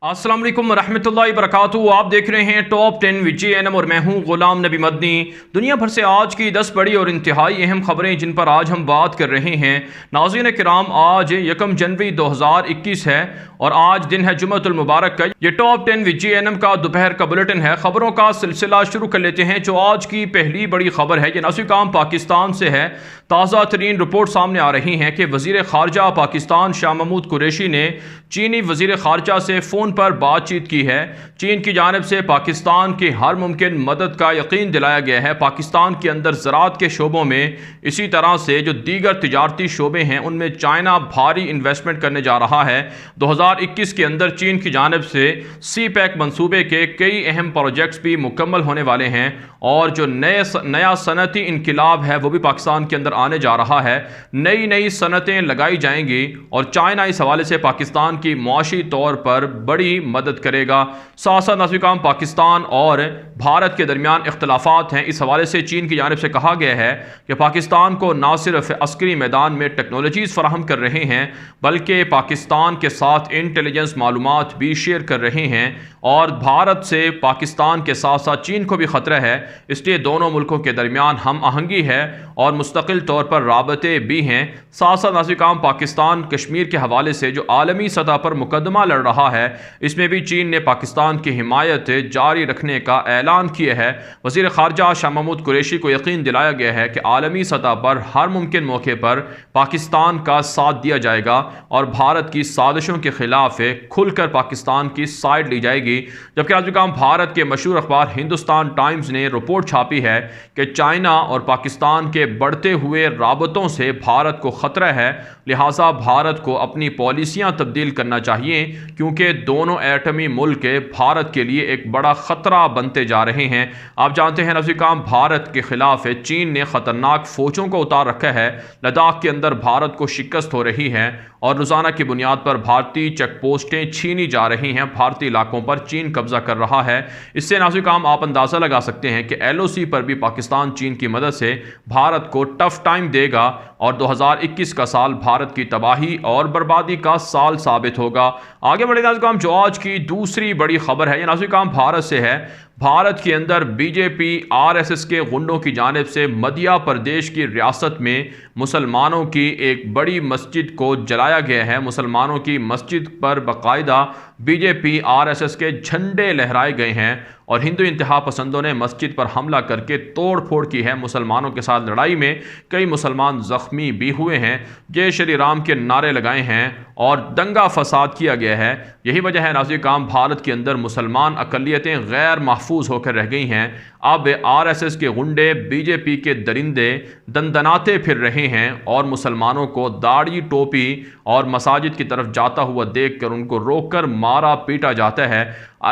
अस्सलाम वालेकुम रहमतुल्लाहि वबरकातुहू। आप देख रहे हैं टॉप 10 विद JNM और मैं हूं गुलाम नबी मदनी। दुनिया भर से आज की 10 बड़ी और इंतहाई अहम खबरें जिन पर आज हम बात कर रहे हैं। नाज़रीन किराम, आज 1 जनवरी 2021 है और आज दिन है जुम्मतुल मुबारक का। ये टॉप 10 विद JNM का दोपहर का बुलेटिन है। खबरों का सिलसिला शुरू कर लेते हैं। जो आज की पहली बड़ी खबर है ये नाज़रीन किराम पाकिस्तान से है। ताज़ा तरीन रिपोर्ट सामने आ रही है कि वज़ीर ख़ारजा पाकिस्तान शाह महमूद कुरैशी ने चीनी वज़ीर ख़ारजा से फ़ोन पर बातचीत की है। चीन की जानिब से पाकिस्तान की हर मुमकिन मदद का यकीन दिलाया गया है। पाकिस्तान के अंदर ज़राअत के शोबों में, इसी तरह से जो दीगर तिजारती शोबे हैं उनमें चाइना भारी इन्वेस्टमेंट करने जा रहा है। 2021 के अंदर चीन की जानिब से CPEC मनसूबे के कई अहम प्रोजेक्ट्स भी मुकम्मल होने वाले हैं और जो नया सनती इनकलाब है वो भी पाकिस्तान के अंदर आने जा रहा है। नई सनतें लगाई जाएंगी और चाइना इस हवाले से पाकिस्तान की मुआशी तौर पर बड़ी मदद करेगा। साथ साथ नाज़रीन पाकिस्तान और भारत के दरमियान इख्तलाफात हैं। इस हवाले से चीन की जानिब से कहा गया है कि पाकिस्तान को न सिर्फ अस्करी मैदान में टेक्नोलॉजीज़ फराहम कर रहे हैं बल्कि पाकिस्तान के साथ इंटेलिजेंस मालूमात भी शेयर कर रहे हैं और भारत से पाकिस्तान के साथ साथ चीन को भी ख़तरा है। इसलिए दोनों मुल्कों के दरमियान हम आहंगी है और मुस्तकिल तौर पर राबते भी हैं। साथ साथ नाज़रीन पाकिस्तान कश्मीर के हवाले से जो आलमी सतह पर मुकदमा लड़ रहा है इसमें भी चीन ने पाकिस्तान की हिमायत जारी रखने का ऐलान किया है। वज़ीर ख़ारजा शाह महमूद कुरैशी को यकीन दिलाया गया है कि आलमी सतह पर हर मुमकिन मौके पर पाकिस्तान का साथ दिया जाएगा और भारत की साजिशों के खिलाफ खुलकर पाकिस्तान की साइड ली जाएगी। जबकि नाज़रीन भारत के मशहूर अखबार हिंदुस्तान टाइम्स ने रिपोर्ट छापी है कि चाइना और पाकिस्तान के बढ़ते हुए राबतों से भारत को ख़तरा है, लिहाजा भारत को अपनी पॉलिसियाँ तब्दील करना चाहिए क्योंकि दोनों एटमी मुल्क भारत के लिए एक बड़ा ख़तरा बनते जा रहे हैं। आप जानते हैं नाज़रीन भारत के ख़िलाफ़ चीन ने ख़तरनाक फ़ौजों को उतार रखा है। लद्दाख के अंदर भारत को शिकस्त हो रही है और रोज़ाना की बुनियाद पर भारतीय चेक पोस्टें छीनी जा रही हैं। भारतीय इलाकों पर चीन कब्ज़ा कर रहा है। इससे नाज़रीन आप अंदाज़ा लगा सकते हैं कि LOC पर भी पाकिस्तान चीन की मदद से भारत को टफ टाइम देगा और 2021 का साल भारत की तबाही और बर्बादी का साल साबित होगा। आगे बढ़े नाज़रीन, जो आज की दूसरी बड़ी खबर है ये नाज़रीन भारत से है। भारत के अंदर BJP RSS के गुंडों की जानिब से मध्य प्रदेश की रियासत में मुसलमानों की एक बड़ी मस्जिद को जलाया गया है। मुसलमानों की मस्जिद पर बाकायदा BJP RSS के झंडे लहराए गए हैं और हिंदू इंतहा पसंदों ने मस्जिद पर हमला करके तोड़ फोड़ की है। मुसलमानों के साथ लड़ाई में कई मुसलमान ज़ख्मी भी हुए हैं। जय श्री राम के नारे लगाए हैं और दंगा फसाद किया गया है। यही वजह है नाज़रीन भारत के अंदर मुसलमान अक़लियतें गैर महफूज होकर रह गई हैं। अब RSS के गुंडे BJP के दरिंदे दंदनाते फिर रहे हैं और मुसलमानों को दाढ़ी टोपी और मसाजिद की तरफ जाता हुआ देखकर उनको रोककर मारा पीटा जाता है।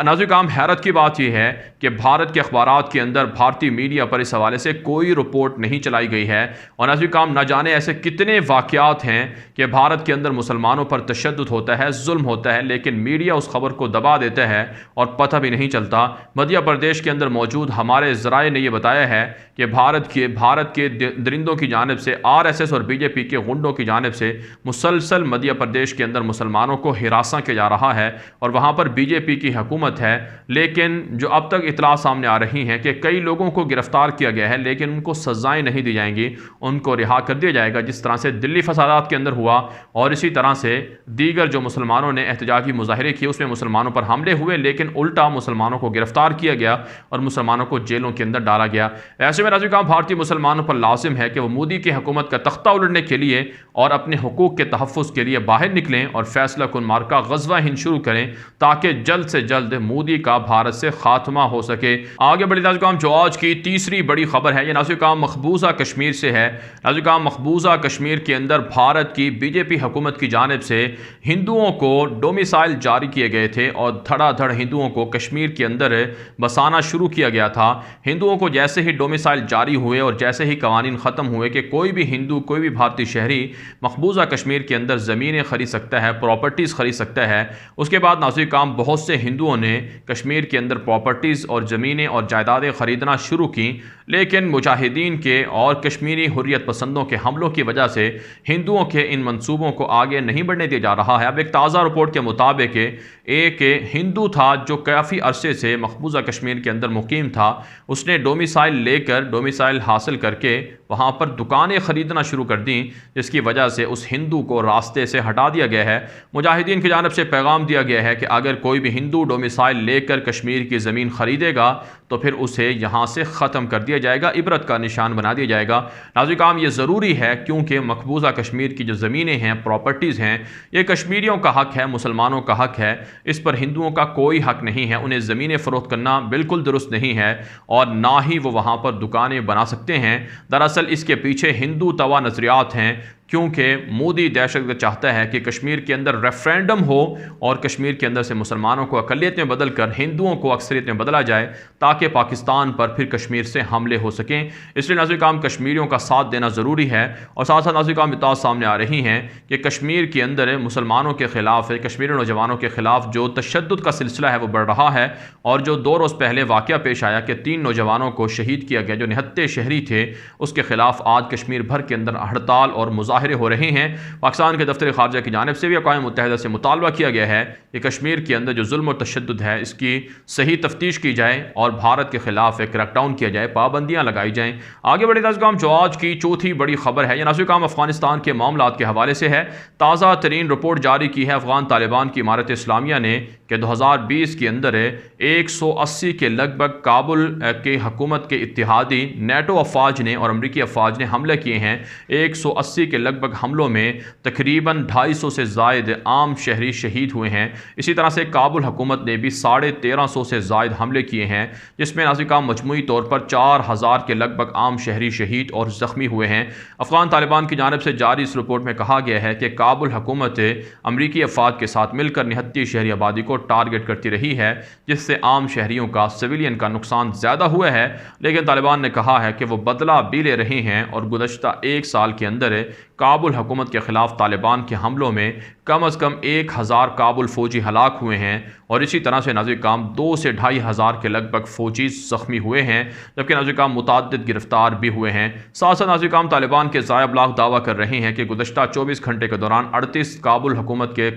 नाज़रीन हैरत की बात यह है कि भारत के अखबारात के अंदर भारतीय मीडिया पर इस हवाले से कोई रिपोर्ट नहीं चलाई गई है और नाज़रीन न जाने ऐसे कितने वाक़यात हैं कि भारत के अंदर मुसलमानों पर तशद्दुद होता है, जुल्म होता है, लेकिन मीडिया उस खबर को दबा देता है और पता भी नहीं चलता। मध्य प्रदेश के अंदर मौजूद हमारे ज़राए ने यह बताया है कि भारत के दरिंदों की जानिब से RSS और BJP के गुंडों की जानिब से मुसलसल मध्य प्रदेश के अंदर मुसलमानों को हिरासा किया जा रहा है और वहाँ पर BJP की हुकूमत है। लेकिन जो अब तक इतला सामने आ रही हैं कि कई लोगों को गिरफ्तार किया गया है लेकिन उनको सज़ाएँ नहीं दी जाएंगी, उनको रिहा कर दिया जाएगा जिस तरह से दिल्ली फसादात के अंदर हुआ और इसी तरह से दीगर जो मुसलमानों ने एहतजाजी मुजाहरे किए उसमें मुसलमानों पर हमले हुए लेकिन उल्टा मुसलमानों को गिरफ्तार किया गया और मुसलमानों को जेलों के अंदर डाला गया। ऐसे में नाज़रीन भारतीय मुसलमानों पर लाजिम है कि वो मोदी की हुकूमत का तख्ता उलटने के लिए और अपने हुकूक के तहफ़्फ़ुज़ के लिए बाहर निकलें और फैसला कुन मार्का ग़ज़वा हिंद शुरू करें ताकि जल्द से जल्द मोदी का भारत से खात्मा हो सके। आगे बढ़े नाज़रीन, जो आज की तीसरी बड़ी खबर है ये नाज़रीन मकबूजा कश्मीर से है। नाज़रीन मकबूजा कश्मीर के अंदर भारत की BJP हुकूमत की जानिब से हिंदुओं को डोमिसाइल जारी किए गए थे और धड़ाधड़ हिंदुओं को कश्मीर के अंदर बसाना शुरू किया गया था। हिंदुओं को जैसे ही डोमिसाइल जारी हुए और जैसे ही कवानीन ख़त्म हुए कि कोई भी हिंदू, कोई भी भारतीय शहरी मकबूजा कश्मीर के अंदर ज़मीनें ख़रीद सकता है, प्रॉपर्टीज़ ख़रीद सकता है, उसके बाद नाज़रीन बहुत से हिंदुओं ने कश्मीर के अंदर प्रॉपर्टीज़ और ज़मीनें और जायदादें ख़रीदना शुरू की। लेकिन मुजाहिदीन के और कश्मीरी हुर्रियत पसंदों के हमलों की वजह से हिंदुओं के इन मंसूबों को आगे नहीं बढ़ने दिया जा रहा है। अब एक ताज़ा रिपोर्ट के मुताबिक एक हिंदू था जो काफ़ी अरसे से मकबूजा कश्मीर के अंदर मुकीम था। उसने डोमिसाइल हासिल करके वहाँ पर दुकानें ख़रीदना शुरू कर दी, जिसकी वजह से उस हिंदू को रास्ते से हटा दिया गया है। मुजाहिदीन की जानिब से पैगाम दिया गया है कि अगर कोई भी हिंदू डोमिसाइल लेकर कश्मीर की ज़मीन ख़रीदेगा तो फिर उसे यहाँ से ख़त्म कर दिया जाएगा, इबरत का निशान बना दिया जाएगा। नाज़रीन काम ये ज़रूरी है क्योंकि मकबूजा कश्मीर की जो ज़मीनें हैं, प्रॉपर्टीज़ हैं, ये कश्मीरियों का हक़ है, मुसलमानों का हक़ है। इस पर हिंदुओं का कोई हक़ नहीं है। उन्हें ज़मीनें फ़रोख्त करना बिल्कुल दुरुस्त नहीं है और ना ही वो वहाँ पर दुकानें बना सकते हैं। दरअसल इसके पीछे हिंदू तवा नज़रियात हैं, क्योंकि मोदी दहशतगर्द चाहता है कि कश्मीर के अंदर रेफरेंडम हो और कश्मीर के अंदर से मुसलमानों को अक़लियत में बदल कर हिंदुओं को अक्सरियत में बदला जाए ताकि पाकिस्तान पर फिर कश्मीर से हमले हो सकें। इसलिए नाज़रीन काम कश्मीरियों का साथ देना ज़रूरी है। और साथ साथ नाज़रीन काम इत्तलात सामने आ रही हैं कि कश्मीर के अंदर मुसलमानों के ख़िलाफ़, कश्मीरी नौजवानों के ख़िलाफ़ जो तशद्दुद का सिलसिला है वो बढ़ रहा है। और जो 2 रोज़ पहले वाक़या पेश आया कि 3 नौजवानों को शहीद किया गया जो निहत्ते शहरी थे, उसके ख़िलाफ़ आज कश्मीर भर के अंदर हड़ताल और मुजाहरे हो रहे हैं। पाकिस्तान के दफ्तर ख़ारजा की जानिब से भी अक़वाम मुत्तहिदा से मुतालबा किया गया है कि कश्मीर के अंदर जो जुल्म और तशद्दुद है इसकी सही तफ्तीश की जाए और भारत के ख़िलाफ़ एक क्रैकडाउन किया जाए, पाबंदियाँ लगाई जाएँ। आगे बढ़े नाज़रीन जो आज की चौथी बड़ी खबर है, यह नाज़रीन अफ़गानिस्तान के मामलात के हवाले से है। ताज़ा तरीन रिपोर्ट जारी की है अफ़गान तालिबान की इमारत इस्लामिया ने कि 2020 के अंदर 180 के लगभग काबुल के हुकूमत के इत्तिहादी नेटो अफवाज ने और अमरीकी अफवाज ने हमले किए हैं। 180 के लगभग हमलों में तकरीबन 250 से ज़ायद आम शहरी शहीद हुए हैं। इसी तरह से काबुल हुकूमत ने भी 1350 से ज़ायद हमले किए हैं, जिसमें नाज़रीन मजमूई तौर पर 4000 के लगभग आम शहरी शहीद और ज़ख्मी हुए हैं। अफ़गान तालिबान की जानिब से जारी इस रिपोर्ट में कहा गया है कि काबुल हुकूमत अमरीकी अफवाज के साथ मिलकर निहत्ती शहरी आबादी को टारगेट करती रही है, जिससे आम शहरियों का, सिविलियन का नुकसान ज़्यादा हुआ है। लेकिन तालिबान ने कहा है कि वो बदला भी ले रहे हैं और गुज़श्ता 1 साल के अंदर काबुल हुकूमत के ख़िलाफ़ तालिबान के हमलों में कम अज़ कम 1000 काबुल फ़ौजी हलाक हुए हैं और इसी तरह से नाज़रीन काम 2 से 2500 के लगभग फ़ौजी ज़ख्मी हुए हैं, जबकि नाज़रीन काम मुतअद्दिद गिरफ्तार भी हुए हैं। साथ साथ नाज़रीन काम तालिबान के ज़ाया अबलाग दावा कर रहे हैं कि गुज़श्ता 24 घंटे के दौरान 38 काबुल हुकूमत के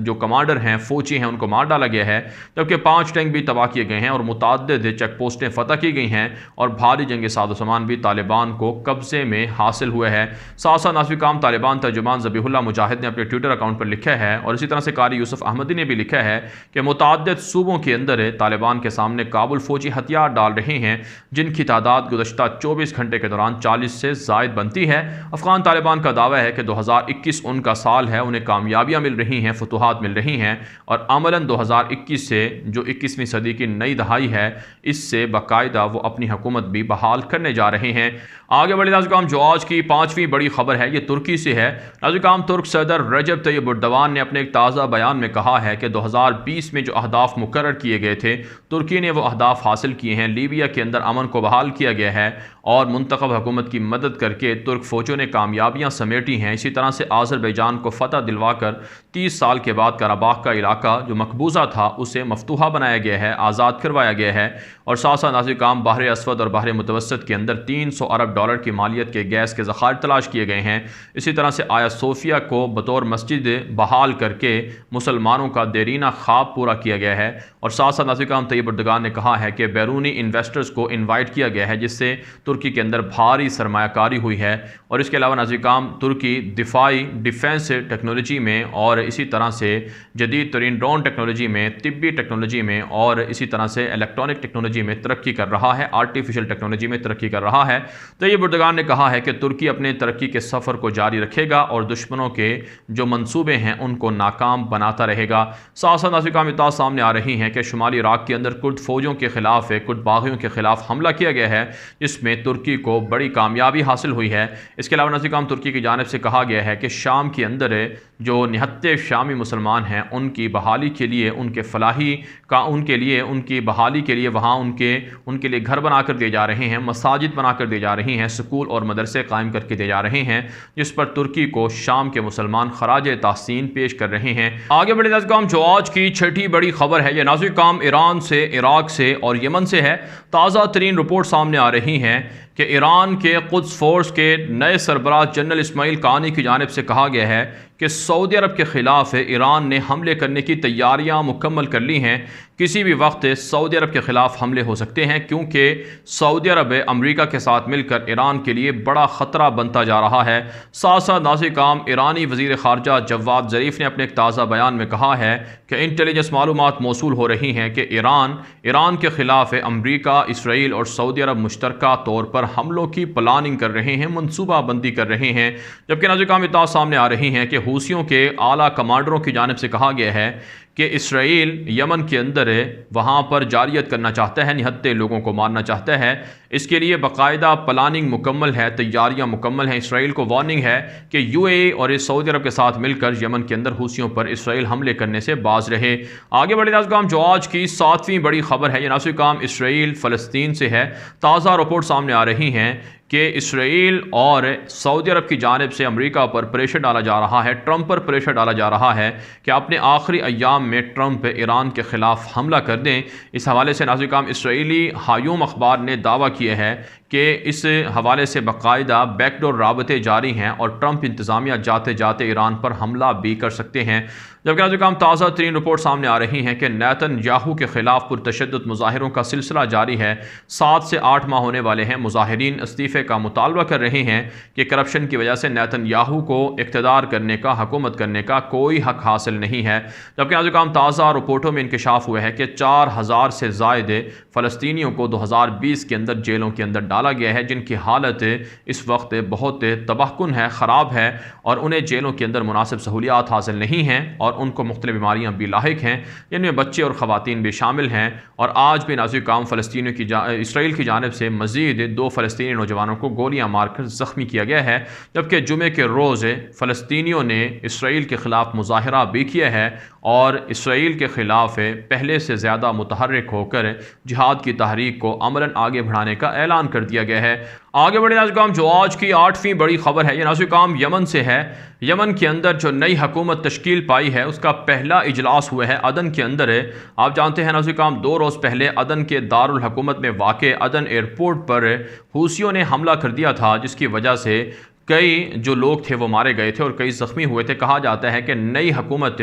जो कमांडर हैं, फ़ौजी हैं, उनको मार डाला गया है, जबकि 5 टैंक भी तबाह किए गए हैं और मुतअद्दिद चेक पोस्टें फ़तह की गई हैं और भारी जंगी साज़ो-सामान भी तालिबान को कब्ज़े में हासिल हुआ है। साथ साथ नाज़रीन काम तालिबान तर्जुमान ज़बीहुल्लाह मुजाहिद ने अपने ट्विटर अकाउंट पर लिखा है और इसी तरह से कारी यूसुफ अहमदी ने भी लिखा है कि मुतअद्दिद सूबों के अंदर तालिबान के सामने काबुल फ़ौजी हथियार डाल रहे हैं, जिनकी तादाद गुज़श्ता 24 घंटे के दौरान 40 से ज़ायद बनती है। अफ़गान तालिबान का दावा है कि 2021 उनका साल है, उन्हें कामयाबियाँ मिल रही हैं, फतूहात मिल रही हैं और अमलन 2021 से जो 21वीं सदी की नई दहाई है, इससे बाकायदा वो अपनी हुकूमत भी बहाल करने जा रहे हैं। आगे बढ़े नाज़रीन जो आज की 5वीं बड़ी खबर है ये तुर्की से है। नाज़रीन तुर्क सदर रजब तय्यब एर्दोगान ने अपने एक ताज़ा बयान में कहा है कि 2020 में जो अहदाफ मुकर्रर किए गए थे, तुर्की ने वो अहदाफ हासिल किए हैं। लीबिया के अंदर अमन को बहाल किया गया है और मुंतखब हुकूमत की मदद करके तुर्क फ़ौजों ने कामयाबियाँ समेटी हैं। इसी तरह से आज़रबैजान को फ़तह दिलवा कर 30 साल के बाद कराबाख का इलाका जो मकबूजा था उसे मफतूहा बनाया गया है, आज़ाद करवाया गया है। और साथ साथ नाज़रीन बहर अस्वद और बहर मुतवसत के अंदर 300 अरब डॉलर की मालियत के गैस के ज़खायर तलाश किए गए हैं। इसी तरह से आया सोफिया को बतौर मस्जिद बहाल करके मुसलमानों का देरीना ख्वाब पूरा किया गया है। और साथ साथ नाज़रीन तय्यब एर्दोगान ने कहा है कि बैरूनी इन्वेस्टर्स को इन्वाइट किया गया है, जिससे तुर्की के अंदर भारी सरमायाकारी हुई है। और इसके अलावा नाज़रीन तुर्की दिफाई डिफेंस टेक्नोलॉजी में और इसी तरह से जदीद तरीन ड्रोन टेक्नोलॉजी में, तिब्बी टेक्नोलॉजी में और इसी तरह से इलेक्ट्रॉनिक टेक्नोलॉजी में तरक्की कर रहा है, आर्टिफिशियल टेक्नोलॉजी में तरक्की कर रहा है। तय्यब एर्दोगान ने कहा है कि तुर्की अपने तरक्की के सफ़र को जारी रखेगा और दुश्मनों के जो मंसूबे हैं उनको नाकाम बनाता रहेगा। साथ साथ नाज़रीन इत्तलात सामने आ रही हैं कि शुमाली इराक़ के अंदर कुर्द फ़ौजों के ख़िलाफ़, कुर्द बागियों के ख़िलाफ़ हमला किया गया है, जिसमें तुर्की को बड़ी कामयाबी हासिल हुई है। इसके अलावा नाज़रीन तुर्की की जानिब से कहा गया है कि शाम के अंदर जो निहत्ते शामी मुसलमान हैं उनकी बहाली के लिए, उनके फलाही का उनकी बहाली के लिए वहाँ उनके लिए घर बना कर दिए जा रहे हैं, मसाजिद बना कर दिए जा रही हैं, स्कूल और मदरसे कायम करके दिए जा रहे हैं, जिस पर तुर्की को शाम के मुसलमान खराज तहसीन पेश कर रहे हैं। आगे बढ़े नाज़रीन जो आज की छठी बड़ी खबर है, यह नाज़रीन ईरान से, इराक से और यमन से है। ताज़ा तरीन रिपोर्ट सामने आ रही हैं कि ईरान के कुद्स फोर्स के नए सरबराह जनरल इस्माइल कानी की जानिब से कहा गया है कि सऊदी अरब के ख़िलाफ़ ईरान ने हमले करने की तैयारियां मुकम्मल कर ली हैं। किसी भी वक्त सऊदी अरब के ख़िलाफ़ हमले हो सकते हैं, क्योंकि सऊदी अरब अमेरिका के साथ मिलकर ईरान के लिए बड़ा ख़तरा बनता जा रहा है। साथ साथ नाज़िर काम ईरानी वज़ीर ख़ारजा जवाद ज़रीफ़ ने अपने एक ताज़ा बयान में कहा है कि इंटेलिजेंस मालूमात मौसूल हो रही हैं कि ईरान के ख़िलाफ़ अमेरिका, इसराइल और सऊदी अरब मुश्तरका तौर पर हमलों की प्लानिंग कर रहे हैं, मनसूबाबंदी कर रहे हैं। जबकि नाज़िर काम इत्तला सामने आ रही हैं कि हूसियों के आला कमांडरों की जानिब से कहा गया है कि इसराइल यमन के अंदर वहाँ पर जारियत करना चाहता है, निहत्ते लोगों को मारना चाहता है। इसके लिए बाकायदा प्लानिंग मुकम्मल है, तैयारियाँ मुकम्मल हैं। इसराइल को वार्निंग है कि यूएई और सऊदी अरब के साथ मिलकर यमन के अंदर हूसियों पर इसराइल हमले करने से बाज रहे। आगे बढ़े नाज़िर काम, जो आज की 7वीं बड़ी खबर है, ये नाज़िर काम इसराइल फ़लस्तीन से है। ताज़ा रिपोर्ट सामने आ रही हैं कि इसराइल और सऊदी अरब की जानिब से अमेरिका पर प्रेशर डाला जा रहा है, ट्रंप पर प्रेशर डाला जा रहा है कि अपने आखिरी अय्याम में ट्रंप ईरान के ख़िलाफ़ हमला कर दें। इस हवाले से नाज़िर काम इसराइली हायूम अखबार ने दावा किया है कि इस हवाले से बाकायदा बैकडोर राबते जारी हैं और ट्रंप इंतज़ामिया जाते जाते ईरान पर हमला भी कर सकते हैं। जबकि नाज़िर काम ताज़ा तरीन रिपोर्ट सामने आ रही हैं कि नेतन्याहू के ख़िलाफ़ पुरतशद्दुद मुज़ाहिरों का सिलसिला जारी है। 7 से 8 माह होने वाले हैं। मुज़ाहिरीन इस्तीफ़े का मुतालबा कर रहे हैं कि करप्शन की वजह से नेतन्याहू को इक़्तिदार करने का, हुकूमत करने का कोई हक़ हासिल नहीं है। जबकि नाज़िर काम ताज़ा रिपोर्टों में इंकशाफ हुआ है कि 4000 से ज़ायद फ़लस्तीनियों को 2020 के अंदर जेलों के अंदर डाला गया है, जिनकी हालत इस वक्त बहुत तबाहकुन है, ख़राब है और उन्हें जेलों के अंदर मुनासिब सहूलियात हासिल नहीं हैं और उनको मुख्तलिफ बीमारियाँ भी लाहिक हैं, जिनमें बच्चे और ख़वातीन भी शामिल हैं। और आज भी नाज़िर काम फ़लस्तीनियों की इसराइल की जानिब से मज़ीद 2 फ़लस्तीनी नौजवानों को गोलियाँ मारकर ज़ख्मी किया गया है। जबकि जुमे के रोज़ फ़लस्तीनियों ने इसराइल के ख़िलाफ़ मुज़ाहरा भी किया है और इसराइल के ख़िलाफ़ पहले से ज़्यादा मुतहर्रिक होकर जिहाद की तहरीक को अमलन आगे बढ़ाने का ऐलान कर दिया गया है। आगे बढ़े नाज़िर काम, जो आज की 8वीं बड़ी खबर है, ये नाज़िर काम यमन से है। यमन के अंदर जो नई हुकूमत तश्कील पाई है, उसका पहला इजलास हुआ है अदन के अंदर है। आप जानते हैं नाज़िर काम, 2 रोज़ पहले अदन के दारुल हुकूमत में वाक़े अदन एयरपोर्ट पर हूसियों ने हमला कर दिया था, जिसकी वजह से कई जो लोग थे वो मारे गए थे और कई ज़ख्मी हुए थे। कहा जाता है कि नई हुकूमत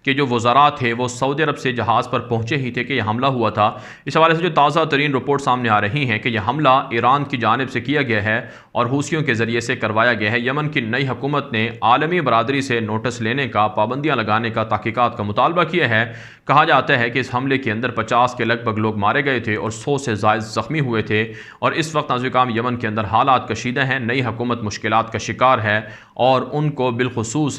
के जो वज़रा थे वो सऊदी अरब से जहाज़ पर पहुँचे ही थे कि यह हमला हुआ था। इस हवाले से जो ताज़ा तरीन रिपोर्ट सामने आ रही हैं कि यह हमला ईरान की जानिब से किया गया है और हूसियों के ज़रिए से करवाया गया है। यमन की नई हुकूमत ने आलमी बरादरी से नोटिस लेने का, पाबंदियाँ लगाने का, तहक़ीक़ात का मुतालबा किया है। कहा जाता है कि इस हमले के अंदर 50 के लगभग लोग मारे गए थे और 100 से ज़ायद ज़ख्मी हुए थे। और इस वक्त नाज़िर काम यमन के अंदर हालात कशीदा हैं, नई हुकूमत मुश्किलात का शिकार है और उनको बिलखुसूस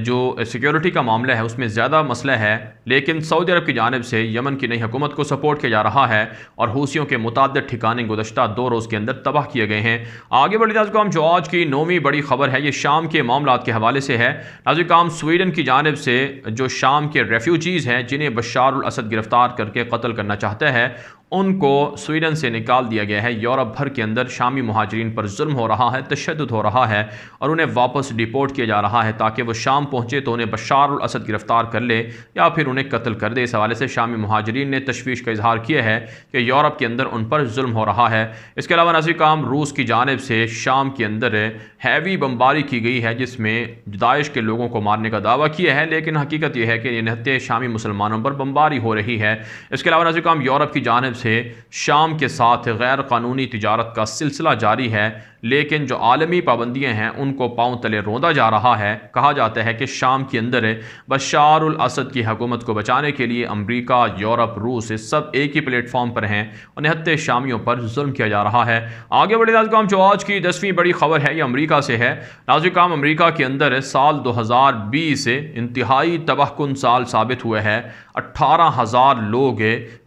जो सिक्योरिटी का मामला है उसमें ज़्यादा मसला है। लेकिन सऊदी अरब की जानिब से यमन की नई हुकूमत को सपोर्ट किया जा रहा है और हूसियों के मुताद्दिद ठिकाने गुज़श्ता 2 रोज़ के अंदर तबाह किए गए हैं। आगे बढ़ी नाज़िर काम, जो आज की 9वीं बड़ी खबर है, ये शाम के मामलात के हवाले से है। नाज़िर काम, स्वीडन की जानिब से जो शाम के रेफ्यूजीज़ हैं जिन्हें बशार अल असद गिरफ़्तार करके कत्ल करना चाहता है, उनको स्वीडन से निकाल दिया गया है। यूरोप भर के अंदर शामी मुहाजिरीन पर जुल्म हो रहा है, तशद्दुद हो रहा है और उन्हें वापस डिपोर्ट किया जा रहा है ताकि वो शाम पहुँचे तो उन्हें बशार अल असद गिरफ़्तार कर ले या फिर उन्हें कत्ल कर दे। इस हवाले से शामी मुहाजिरीन ने तशवीश का इजहार किया है कि यूरोप के अंदर उन पर जुल्म हो रहा है। इसके अलावा नाज़िर काम, रूस की जानिब से शाम के अंदर हैवी बमबारी की गई है जिसमें दाइश के लोगों को मारने का दावा किया है, लेकिन हकीकत यह है कि निहत्ते शामी मुसलमानों पर बमबारी हो रही है। इसके अलावा नाज़िर काम, यूरोप की जानिब से शाम के साथ गैर कानूनी तिजारत का सिलसिला जारी है, लेकिन जो आलमी पाबंदियाँ हैं उनको पाँव तले रौंदा जा रहा है। कहा जाता है कि शाम के अंदर बशार अल असद की हुकूमत को बचाने के लिए अमरीका, यूरोप, रूस सब एक ही प्लेटफॉर्म पर हैं और निहत्ते शामियों पर जुल्म किया जा रहा है। आगे बढ़े नाज़िर काम, जो आज की 10वीं बड़ी खबर है, ये अमरीका से है। नाज़िर काम, अमरीका के अंदर साल 2020 इंतहाई तबाहकुन साल साबित हुआ है। 18,000 लोग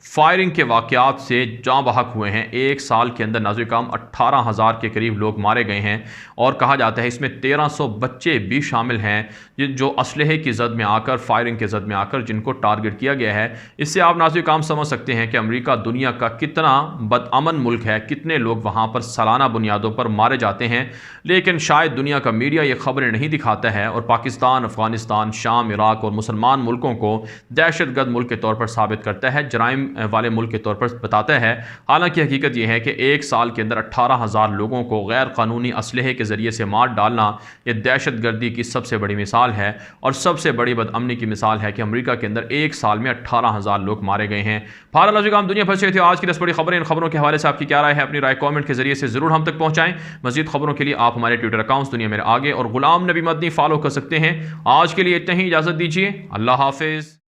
फायरिंग के वाक़यात से जाँ बहक हुए हैं। एक साल के अंदर नाज़िर काम 18,000 के करीब लोग मारे गए हैं और कहा जाता है इसमें 1300 बच्चे भी शामिल हैं जो असलहे की जद में आकर, फायरिंग के जद में आकर जिनको टारगेट किया गया है। इससे आप नाज़िर काम समझ सकते हैं कि अमेरिका दुनिया का कितना बदअमन मुल्क है, कितने लोग वहाँ पर सालाना बुनियादों पर मारे जाते हैं। लेकिन शायद दुनिया का मीडिया ये खबरें नहीं दिखाता है और पाकिस्तान, अफ़गानिस्तान, शाम, इराक और मुसलमान मुल्कों को दहशतगर्द मुल्क के तौर पर साबित करता है, जराइम वाले मुल्क के तौर पर बताता है। हालांकि हकीकत यह है कि एक साल के अंदर 18,000 लोगों को गैर कानूनी असलहे के ज़रिए से मार डालना ये दहशत गर्दी की सबसे बड़ी मिसाल है और सबसे बड़ी बदअमनी की मिसाल है कि अमेरिका के अंदर एक साल में 18,000 लोग मारे गए हैं। फारम दुनिया भर से थे आज की 10 बड़ी खबरें। इन खबरों के हवाले से आपकी क्या राय है? अपनी राय कॉमेंट के जरिए से जरूर हम तक पहुंचाएं। मजीद खबरों के लिए आप हमारे ट्विटर अकाउंट्स दुनिया मेरे आगे और गुलाम नबी मदनी फॉलो कर सकते हैं। आज के लिए इतना ही, इजाज़त दीजिए। अल्लाह हाफिज़।